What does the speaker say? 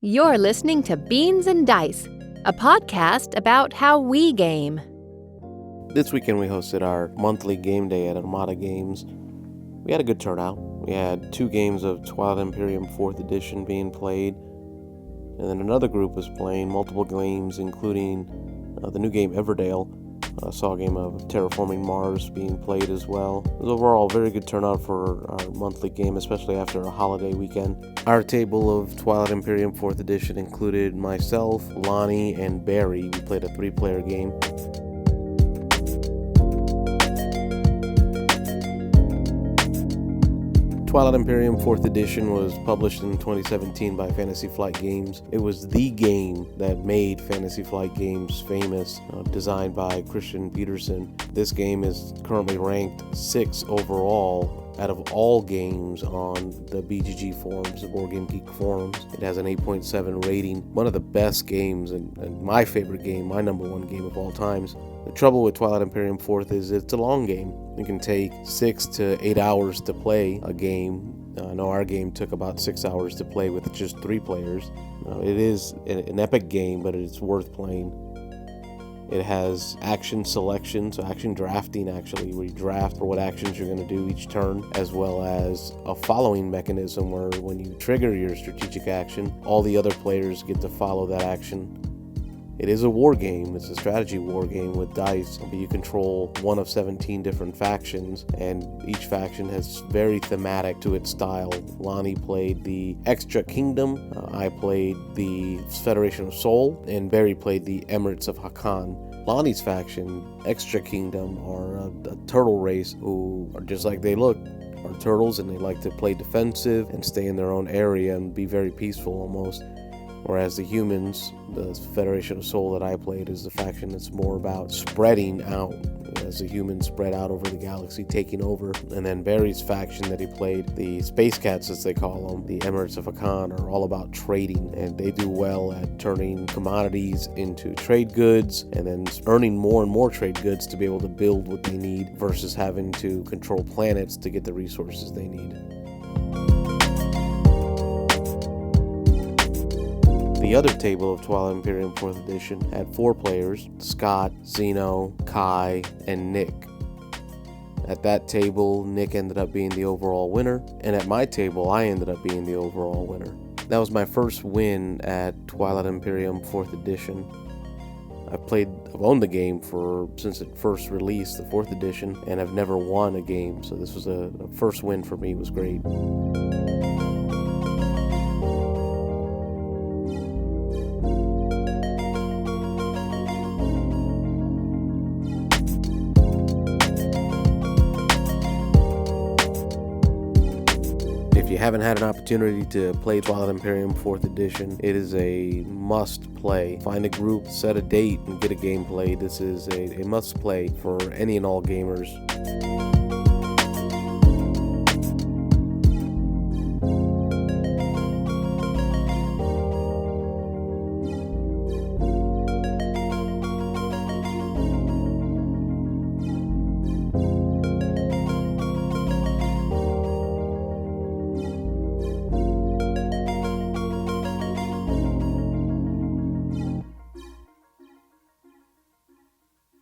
You're listening to Beans and Dice, a podcast about how we game. This weekend we hosted our monthly game day at Armada Games. We had a good turnout. We had 2 games of Twilight Imperium 4th edition being played, and then another group was playing multiple games, including the new game Everdale. Saw a game of Terraforming Mars being played as well. It was overall a very good turnout for our monthly game, especially after a holiday weekend. Our table of Twilight Imperium 4th edition included myself, Lonnie, and Barry. We played a 3-player game. Twilight Imperium 4th edition was published in 2017 by Fantasy Flight Games. It was the game that made Fantasy Flight Games famous, designed by Christian Peterson. This game is currently ranked 6th overall out of all games on the BGG forums, the Board Game Geek forums. It has an 8.7 rating. One of the best games and my favorite game, my number one game of all times. The trouble with Twilight Imperium 4th is it's a long game. It can take 6 to 8 hours to play a game. I know our game took about 6 hours to play with just 3 players. It is an epic game, but it's worth playing. It has action selection, so action drafting actually, where you draft for what actions you're going to do each turn, as well as a following mechanism where when you trigger your strategic action, all the other players get to follow that action. It is a war game. It's a strategy war game with dice, but you control one of 17 different factions, and each faction has very thematic to its style. Lonnie played the Extra Kingdom, I played the Federation of Sol, and Barry played the Emirates of Hakan. Lonnie's faction, Extra Kingdom, are a turtle race who are just like they look. Are turtles, and they like to play defensive and stay in their own area and be very peaceful almost. Whereas the humans, the Federation of Sol that I played, is the faction that's more about spreading out, as the humans spread out over the galaxy, taking over. And then Barry's faction that he played, the Space Cats as they call them, the Emirates of Hakan, are all about trading, and they do well at turning commodities into trade goods and then earning more and more trade goods to be able to build what they need versus having to control planets to get the resources they need. The other table of Twilight Imperium 4th edition had 4 players: Scott, Zeno, Kai, and Nick. At that table, Nick ended up being the overall winner, and at my table, I ended up being the overall winner. That was my first win at Twilight Imperium 4th edition. I've owned the game since it first released, the 4th edition, and I've never won a game, so this was a first win for me. It was great. If you haven't had an opportunity to play Twilight Imperium 4th edition, it is a must play. Find a group, set a date, and get a game played. This is a must play for any and all gamers.